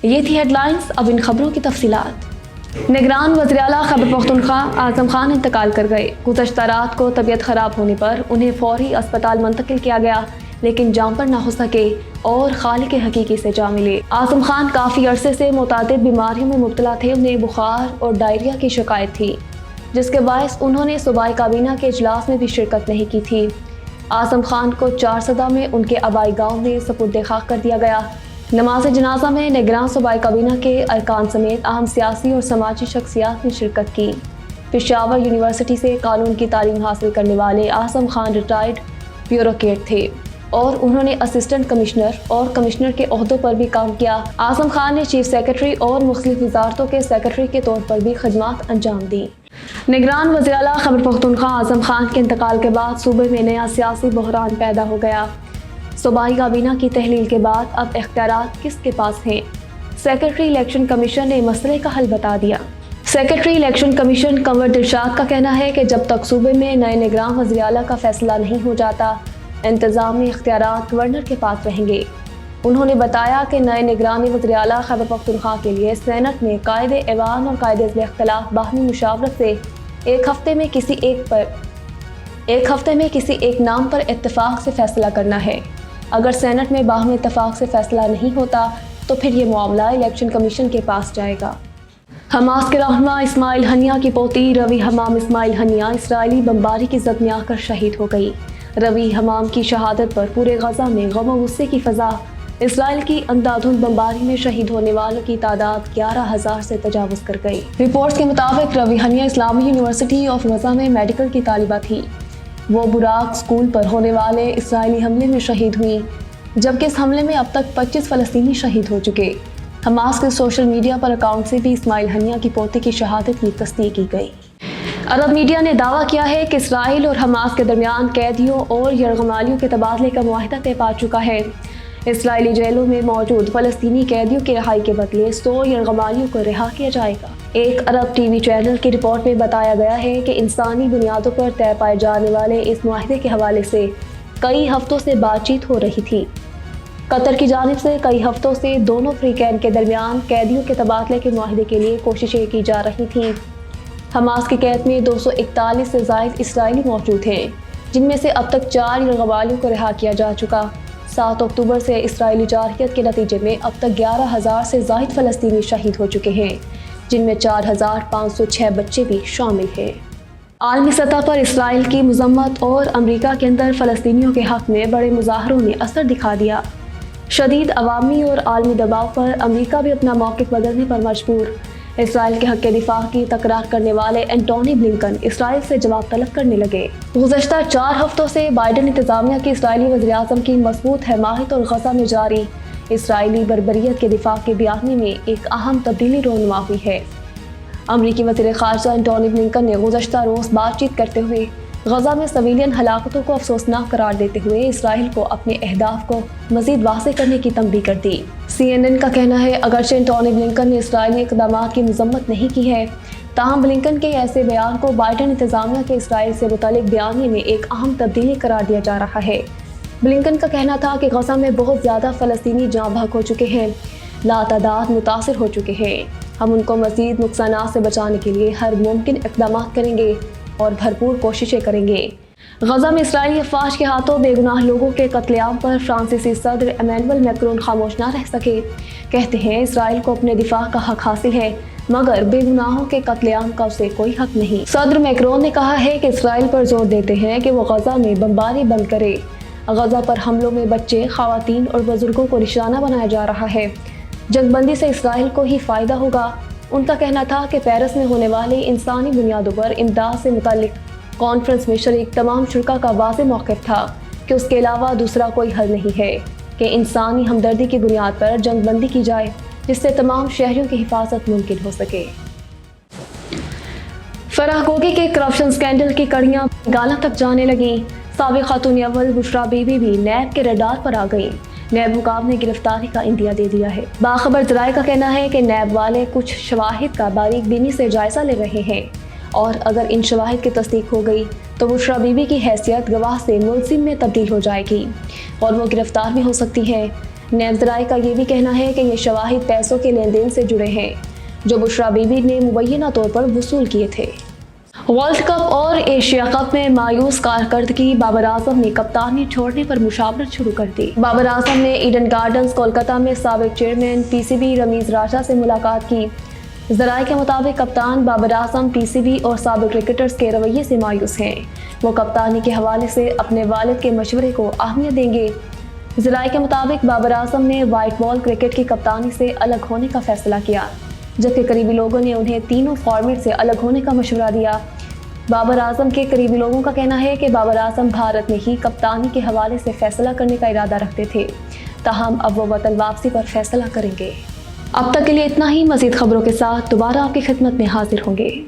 یہ تھی head lines, اب ان خبروں کی تفصیلات۔ نگران وزیراعلیٰ خیبر پختونخوا اعظم خان انتقال کر گئے۔ گزشتہ رات کو طبیعت خراب ہونے پر انہیں فوری اسپتال منتقل کیا گیا، لیکن جام پر نہ ہو سکے اور خالق حقیقی سے جا ملے۔ اعظم خان کافی عرصے سے متعدد بیماریوں میں مبتلا تھے۔ انہیں بخار اور ڈائریا کی شکایت تھی، جس کے باعث انہوں نے صوبائی کابینہ کے اجلاس میں بھی شرکت نہیں کی تھی۔ اعظم خان کو 4 سدہ میں ان کے آبائی گاؤں میں سپرد خاک کر دیا گیا۔ نماز جنازہ میں نگران صوبائی کابینہ کے ارکان سمیت اہم سیاسی اور سماجی شخصیات نے شرکت کی۔ پشاور یونیورسٹی سے قانون کی تعلیم حاصل کرنے والے اعظم خان ریٹائرڈ بیوروکریٹ تھے اور انہوں نے اسسٹنٹ کمشنر اور کمشنر کے عہدوں پر بھی کام کیا۔ اعظم خان نے چیف سیکرٹری اور مختلف وزارتوں کے سیکرٹری کے طور پر بھی خدمات انجام دیں۔ نگران وزیراعلیٰ خیبر پختونخوا اعظم خان کے انتقال کے بعد صوبے میں نیا سیاسی بحران پیدا ہو گیا۔ صوبائی کابینہ کی تحلیل کے بعد اب اختیارات کس کے پاس ہیں؟ سیکرٹری الیکشن کمیشن نے مسئلے کا حل بتا دیا۔ سیکرٹری الیکشن کمیشن کنور دلشاد کا کہنا ہے کہ جب تک صوبے میں نئے نگران وزیراعلیٰ کا فیصلہ نہیں ہو جاتا، انتظامی اختیارات گورنر کے پاس رہیں گے۔ انہوں نے بتایا کہ نئے نگران وزیراعلیٰ خیبر پختونخوا کے لیے سینٹ میں قائد ایوان اور قائد عزل اختلاف باہمی مشاورت سے ایک ہفتے میں کسی ایک نام پر اتفاق سے فیصلہ کرنا ہے۔ اگر سینٹ میں باہمی اتفاق سے فیصلہ نہیں ہوتا تو پھر یہ معاملہ الیکشن کمیشن کے پاس جائے گا۔ حماس کے رہنما اسماعیل ہنیہ کی پوتی روی حمام اسماعیل ہنیہ اسرائیلی بمباری کی زد میں آ کر شہید ہو گئی۔ روی حمام کی شہادت پر پورے غزہ میں غم و غصے کی فضا۔ اسرائیل کی اندھادھند بمباری میں شہید ہونے والوں کی تعداد 11,000 سے تجاوز کر گئی۔ رپورٹس کے مطابق روی ہنیہ اسلامی یونیورسٹی آف غزہ میں میڈیکل کی طالبہ تھی۔ وہ براق اسکول پر ہونے والے اسرائیلی حملے میں شہید ہوئیں، جبکہ اس حملے میں اب تک 25 فلسطینی شہید ہو چکے۔ حماس کے سوشل میڈیا پر اکاؤنٹ سے بھی اسماعیل ہنیہ کی پوتی کی شہادت کی تصدیق کی گئی۔ عرب میڈیا نے دعویٰ کیا ہے کہ اسرائیل اور حماس کے درمیان قیدیوں اور یرغمالیوں کے تبادلے کا معاہدہ طے پا چکا ہے۔ اسرائیلی جیلوں میں موجود فلسطینی قیدیوں کی رہائی کے بدلے 100 یرغمالیوں کو رہا کیا جائے گا۔ ایک عرب ٹی وی چینل کی رپورٹ میں بتایا گیا ہے کہ انسانی بنیادوں پر طے پائے جانے والے اس معاہدے کے حوالے سے کئی ہفتوں سے بات چیت ہو رہی تھی۔ قطر کی جانب سے کئی ہفتوں سے دونوں فریقین کے درمیان قیدیوں کے تبادلے کے معاہدے کے لیے کوششیں کی جا رہی تھیں۔ حماس کی قید میں 241 سے زائد اسرائیلی موجود ہیں، جن میں سے اب تک 4 یرغمالیوں کو رہا کیا جا چکا۔ 7 اکتوبر سے اسرائیلی جارحیت کے نتیجے میں اب تک 11,000 سے زائد فلسطینی شہید ہو چکے ہیں، جن میں 4,506 بچے بھی شامل ہیں۔ عالمی سطح پر اسرائیل کی مذمت اور امریکہ کے اندر فلسطینیوں کے حق میں بڑے مظاہروں نے اثر دکھا دیا۔ شدید عوامی اور عالمی دباؤ پر امریکہ بھی اپنا موقف بدلنے پر مجبور۔ اسرائیل کے حق دفاع کی تکرار کرنے والے اینٹونی بلنکن اسرائیل سے جواب طلب کرنے لگے۔ گزشتہ 4 ہفتوں سے بائیڈن انتظامیہ کی اسرائیلی وزیراعظم کی مضبوط حمایت اور غزہ میں جاری اسرائیلی بربریت کے دفاع کے بیانیے میں ایک اہم تبدیلی رونما ہوئی ہے۔ امریکی وزیر خارجہ اینٹونی بلنکن نے گزشتہ روز بات چیت کرتے ہوئے غزہ میں سویلین ہلاکتوں کو افسوسناک قرار دیتے ہوئے اسرائیل کو اپنے اہداف کو مزید واضح کرنے کی تنبیہ کر دی۔ CNN کا کہنا ہے اگرچہ اینٹونی بلنکن نے اسرائیلی اقدامات کی مذمت نہیں کی ہے، تاہم بلنکن کے ایسے بیان کو بائیڈن انتظامیہ کے اسرائیل سے متعلق بیانیے میں ایک اہم تبدیلی قرار دیا جا رہا ہے۔ بلنکن کا کہنا تھا کہ غزہ میں بہت زیادہ فلسطینی جاں بحق ہو چکے ہیں، لاتعداد متاثر ہو چکے ہیں۔ ہم ان کو مزید نقصانات سے بچانے کے لیے ہر ممکن اقدامات کریں گے اور بھرپور کوششیں کریں گے۔ غزہ میں اسرائیلی افواج کے ہاتھوں بے گناہ لوگوں کے قتل عام پر فرانسیسی صدر ایمینوئل میکرون خاموش نہ رہ سکے۔ کہتے ہیں اسرائیل کو اپنے دفاع کا حق حاصل ہے، مگر بے گناہوں کے قتل عام کا اسے کوئی حق نہیں۔ صدر میکرون نے کہا ہے کہ اسرائیل پر زور دیتے ہیں کہ وہ غزہ میں بمباری بند کرے۔ غزہ پر حملوں میں بچے، خواتین اور بزرگوں کو نشانہ بنایا جا رہا ہے۔ جنگ بندی سے اسرائیل کو ہی فائدہ ہوگا۔ ان کا کہنا تھا کہ پیرس میں ہونے والے انسانی بنیادوں پر امداد سے متعلق کانفرنس میں شریک تمام شرکاء کا واضح موقف تھا کہ اس کے علاوہ دوسرا کوئی حل نہیں ہے کہ انسانی ہمدردی کی بنیاد پر جنگ بندی کی جائے، جس سے تمام شہریوں کی حفاظت ممکن ہو سکے۔ فرح گوگی کے کرپشن سکینڈل کی کڑیاں گالاں تک جانے لگیں۔ سابق خاتون اول بشریٰ بی بی بھی نیب کے ریڈار پر آ گئیں۔ نیب حکام نے گرفتاری کا عندیہ دے دیا ہے۔ باخبر ذرائع کا کہنا ہے کہ نیب والے کچھ شواہد کا باریک بینی سے جائزہ لے رہے ہیں اور اگر ان شواہد کی تصدیق ہو گئی تو بشریٰ بی بی کی حیثیت گواہ سے ملزم میں تبدیل ہو جائے گی اور وہ گرفتار بھی ہو سکتی ہے۔ نیب ذرائع کا یہ بھی کہنا ہے کہ یہ شواہد پیسوں کے لین دین سے جڑے ہیں جو بشریٰ بی بی نے مبینہ طور پر وصول کیے تھے۔ ورلڈ کپ اور ایشیا کپ میں مایوس کارکردگی، بابر اعظم نے کپتانی چھوڑنے پر مشاورت شروع کر دی۔ بابر اعظم نے ایڈن گارڈنز کولکتہ میں سابق chairman P C B Rameez Raja سے ملاقات کی۔ ذرائع کے مطابق کپتان بابر اعظم پی سی بی اور سابق کرکٹرز کے رویے سے مایوس ہیں۔ وہ کپتانی کے حوالے سے اپنے والد کے مشورے کو اہمیت دیں گے۔ ذرائع کے مطابق بابر اعظم نے وائٹ بال کرکٹ کی کپتانی سے الگ ہونے کا فیصلہ کیا، جبکہ قریبی لوگوں نے انہیں تینوں فارمیٹ سے الگ ہونے کا مشورہ دیا۔ بابر اعظم کے قریبی لوگوں کا کہنا ہے کہ بابر اعظم بھارت میں ہی کپتانی کے حوالے سے فیصلہ کرنے کا ارادہ رکھتے تھے، تاہم اب وہ وطن واپسی پر فیصلہ کریں گے۔ اب تک کے لیے اتنا ہی۔ مزید خبروں کے ساتھ دوبارہ آپ کی خدمت میں حاضر ہوں گے۔